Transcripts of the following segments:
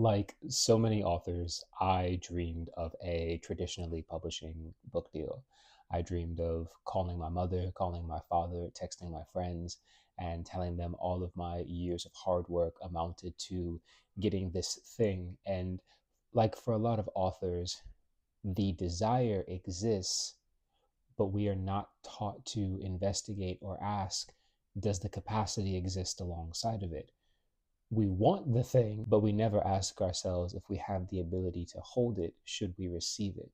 Like so many authors, I dreamed of a traditionally publishing book deal. I dreamed of calling my mother, calling my father, texting my friends, and telling them all of my years of hard work amounted to getting this thing. And like for a lot of authors, the desire exists, but we are not taught to investigate or ask, does the capacity exist alongside of it? We want the thing, but we never ask ourselves if we have the ability to hold it should we receive it.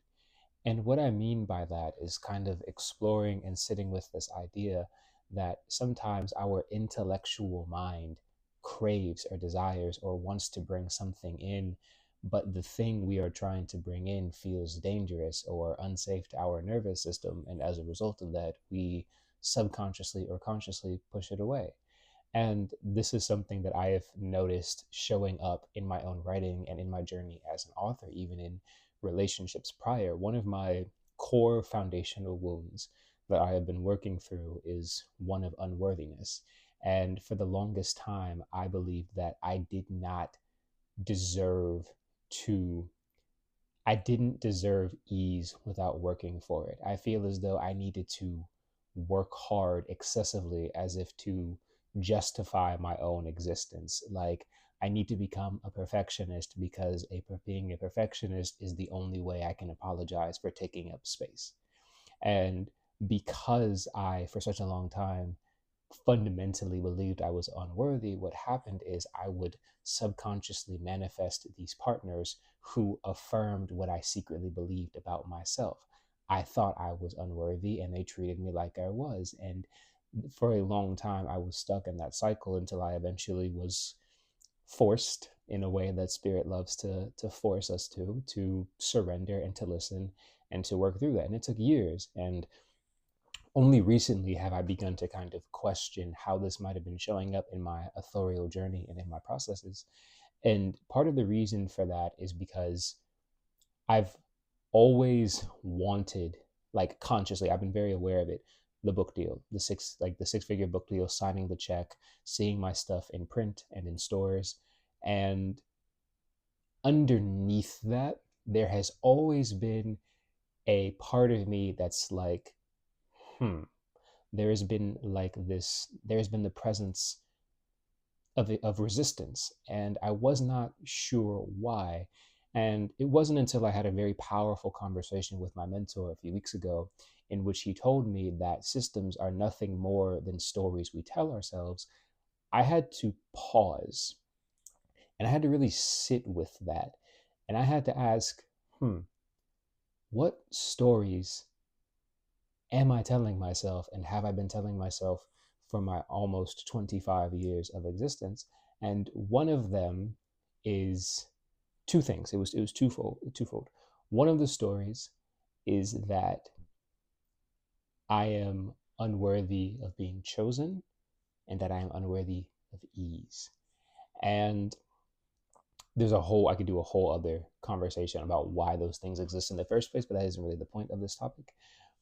And what I mean by that is kind of exploring and sitting with this idea that sometimes our intellectual mind craves or desires or wants to bring something in, but the thing we are trying to bring in feels dangerous or unsafe to our nervous system. And as a result of that, we subconsciously or consciously push it away. And this is something that I have noticed showing up in my own writing and in my journey as an author, even in relationships prior. One of my core foundational wounds that I have been working through is one of unworthiness. And for the longest time, I believed that deserve to, I didn't deserve ease without working for it. I feel as though I needed to work hard excessively as if to justify my own existence. Like I need to become a perfectionist because being a perfectionist is the only way I can apologize for taking up space. And because I, for such a long time, fundamentally believed I was unworthy, what happened is I would subconsciously manifest these partners who affirmed what I secretly believed about myself. I thought I was unworthy and they treated me like I was. And for a long time, I was stuck in that cycle until I eventually was forced in a way that spirit loves to force us to surrender and to listen and to work through that. And it took years. And only recently have I begun to kind of question how this might have been showing up in my authorial journey and in my processes. And part of the reason for that is because I've always wanted, like consciously, I've been very aware of it, the book deal, the six-figure book deal, signing the check, seeing my stuff in print and in stores. And underneath that, there has always been a part of me that's like, hmm, there's been the presence of resistance, and I was not sure why. And it wasn't until I had a very powerful conversation with my mentor a few weeks ago, in which he told me that systems are nothing more than stories we tell ourselves. I had to pause and I had to really sit with that. And I had to ask, hmm, what stories am I telling myself, and have I been telling myself for my almost 25 years of existence? And one of them is two things. It was twofold. One of the stories is that I am unworthy of being chosen and that I am unworthy of ease. And there's a whole I could do a whole other conversation about why those things exist in the first place, but that isn't really the point of this topic.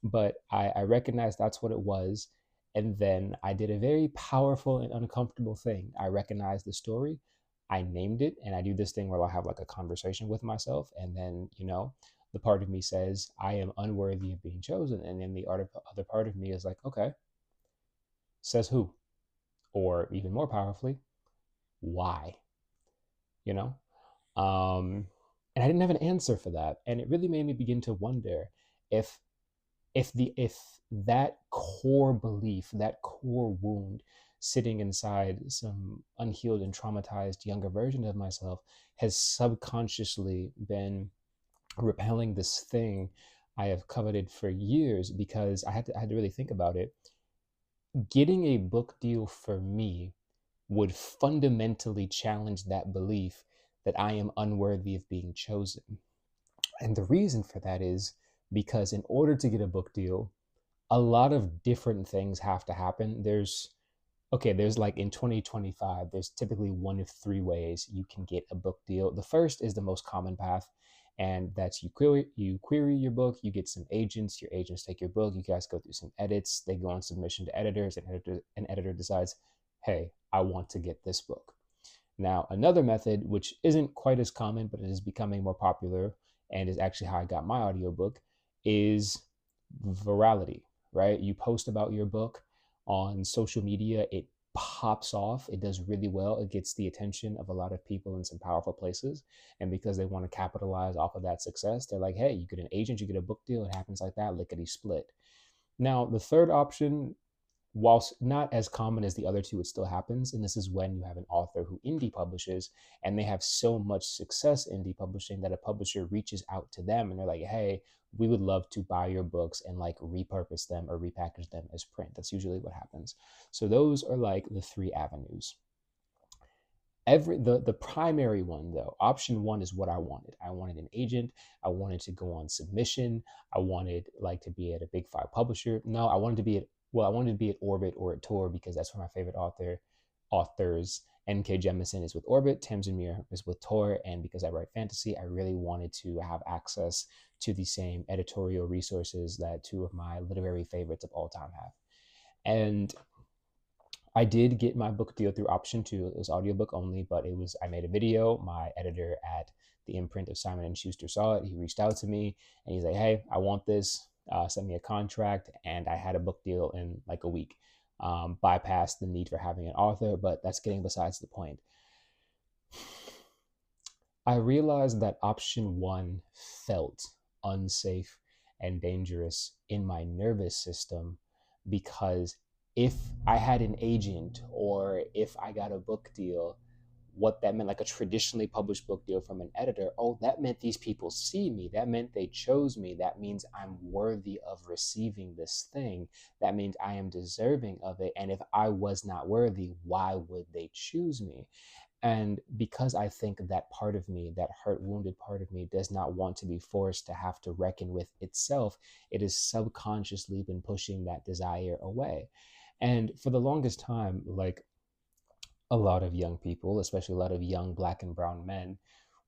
But I recognized that's what it was. And then I did a very powerful and uncomfortable thing. I recognized the story, I named it, and I do this thing where I'll have like a conversation with myself. And then, the part of me says, I am unworthy of being chosen. And then the other part of me is like, okay, says who? Or even more powerfully, why? You know? Um, and I didn't have an answer for that. And it really made me begin to wonder if if that core belief, that core wound sitting inside some unhealed and traumatized younger version of myself has subconsciously been repelling this thing I have coveted for years, because I had to really think about it. Getting a book deal for me would fundamentally challenge that belief that I am unworthy of being chosen. And the reason for that is because in order to get a book deal, a lot of different things have to happen. There's like in 2025, there's typically one of three ways you can get a book deal. The first is the most common path, and that's you query your book, you get some agents, your agents take your book, you guys go through some edits, they go on submission to editors, and editor decides, hey, I want to get this book. Now, another method, which isn't quite as common, but it is becoming more popular and is actually how I got my audiobook, is virality, right? You post about your book on social media, it pops off, it does really well, it gets the attention of a lot of people in some powerful places. And because they want to capitalize off of that success, they're like, hey, you get an agent, you get a book deal, it happens like that, lickety split. Now, the third option, whilst not as common as the other two, it still happens. And this is when you have an author who indie publishes and they have so much success indie publishing that a publisher reaches out to them and they're like, hey, we would love to buy your books and like repurpose them or repackage them as print. That's usually what happens. So those are like the three avenues. The primary one though, option one, is what I wanted. I wanted an agent. I wanted to go on submission. I wanted like to be at a big five publisher. No, I wanted to be at Orbit or at Tor because that's where my favorite authors. N.K. Jemisin is with Orbit, Tamsin is with Tor, and because I write fantasy, I really wanted to have access to the same editorial resources that two of my literary favorites of all time have. And I did get my book deal through option two. It was audiobook only, but I made a video. My editor at the imprint of Simon & Schuster saw it. He reached out to me and he's like, hey, I want this. Sent me a contract, and I had a book deal in like a week. Bypassed the need for having an author, but that's getting besides the point. I realized that option one felt unsafe and dangerous in my nervous system because if I had an agent or if I got a book deal, what that meant, like a traditionally published book deal from an editor, oh, that meant these people see me. That meant they chose me. That means I'm worthy of receiving this thing. That means I am deserving of it. And if I was not worthy, why would they choose me? And because I think that part of me, that hurt, wounded part of me, does not want to be forced to have to reckon with itself, it has subconsciously been pushing that desire away. And for the longest time, like a lot of young people, especially a lot of young Black and brown men,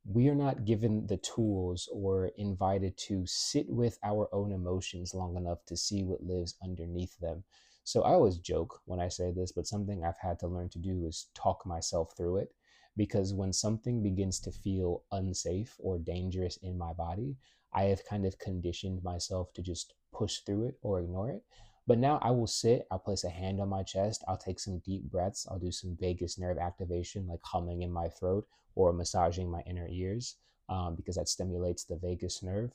we are not given the tools or invited to sit with our own emotions long enough to see what lives underneath them. So I always joke when I say this, but something I've had to learn to do is talk myself through it. Because when something begins to feel unsafe or dangerous in my body, I have kind of conditioned myself to just push through it or ignore it. But now I will sit, I'll place a hand on my chest, I'll take some deep breaths, I'll do some vagus nerve activation, like humming in my throat or massaging my inner ears, because that stimulates the vagus nerve.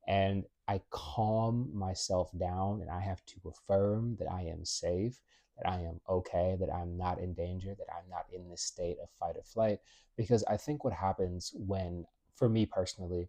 And I calm myself down and I have to affirm that I am safe, that I am okay, that I'm not in danger, that I'm not in this state of fight or flight. Because I think what happens when, for me personally,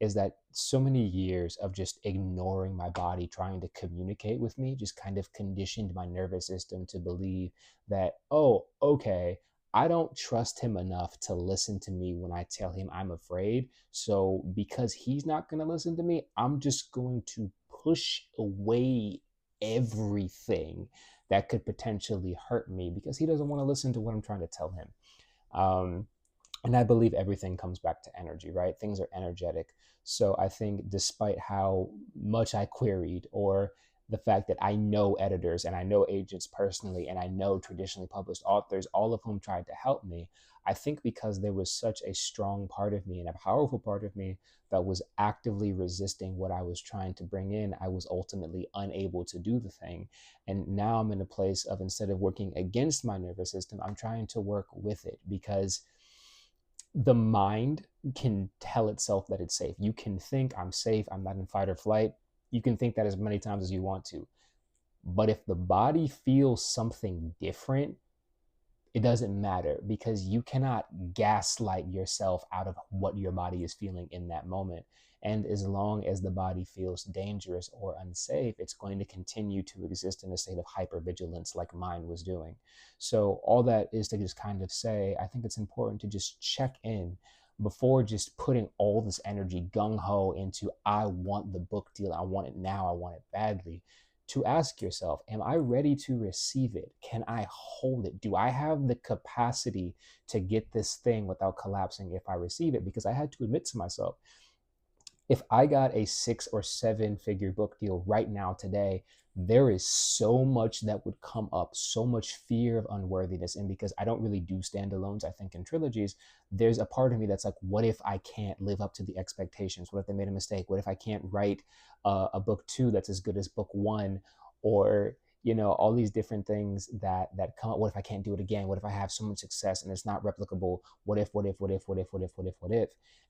is that so many years of just ignoring my body trying to communicate with me just kind of conditioned my nervous system to believe that, oh, okay, I don't trust him enough to listen to me when I tell him I'm afraid. So because he's not going to listen to me, I'm just going to push away everything that could potentially hurt me because he doesn't want to listen to what I'm trying to tell him. And I believe everything comes back to energy, right? Things are energetic. So I think despite how much I queried, or the fact that I know editors and I know agents personally, and I know traditionally published authors, all of whom tried to help me, I think because there was such a strong part of me and a powerful part of me that was actively resisting what I was trying to bring in, I was ultimately unable to do the thing. And now I'm in a place of, instead of working against my nervous system, I'm trying to work with it, because the mind can tell itself that it's safe. You can think, I'm safe, I'm not in fight or flight. You can think that as many times as you want to. But if the body feels something different, it doesn't matter, because you cannot gaslight yourself out of what your body is feeling in that moment. And as long as the body feels dangerous or unsafe, it's going to continue to exist in a state of hypervigilance like mine was doing. So all that is to just kind of say, I think it's important to just check in before just putting all this energy gung-ho into, I want the book deal, I want it now, I want it badly, to ask yourself, am I ready to receive it? Can I hold it? Do I have the capacity to get this thing without collapsing if I receive it? Because I had to admit to myself, if I got a 6 or 7 figure book deal right now today, there is so much that would come up, so much fear of unworthiness. And because I don't really do standalones, I think in trilogies, there's a part of me that's like, what if I can't live up to the expectations? What if they made a mistake? What if I can't write a book two that's as good as book one? Or, all these different things that come up. What if I can't do it again? What if I have so much success and it's not replicable? What if?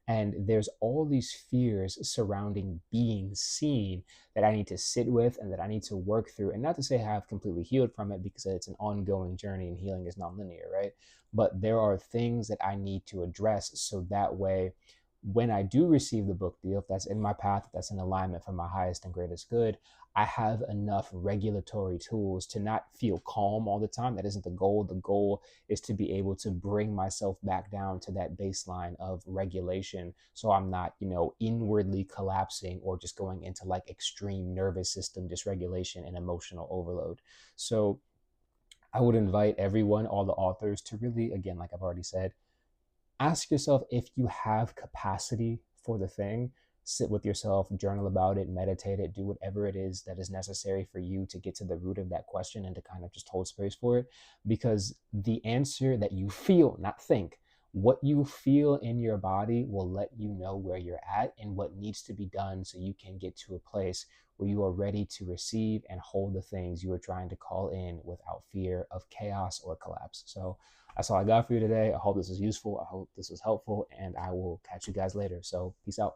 And there's all these fears surrounding being seen that I need to sit with and that I need to work through. And not to say I have completely healed from it, because it's an ongoing journey and healing is non-linear, right? But there are things that I need to address, so that way, when I do receive the book deal, if that's in my path, if that's in alignment for my highest and greatest good, I have enough regulatory tools to not feel calm all the time. That isn't the goal. The goal is to be able to bring myself back down to that baseline of regulation, so I'm not, inwardly collapsing or just going into like extreme nervous system dysregulation and emotional overload. So I would invite everyone, all the authors, to really, again, like I've already said, ask yourself if you have capacity for the thing. Sit with yourself, journal about it, meditate it, do whatever it is that is necessary for you to get to the root of that question and to kind of just hold space for it. Because the answer that you feel, not think, what you feel in your body will let you know where you're at and what needs to be done, so you can get to a place where you are ready to receive and hold the things you are trying to call in without fear of chaos or collapse. So that's all I got for you today. I hope this is useful. I hope this was helpful, and I will catch you guys later. So peace out.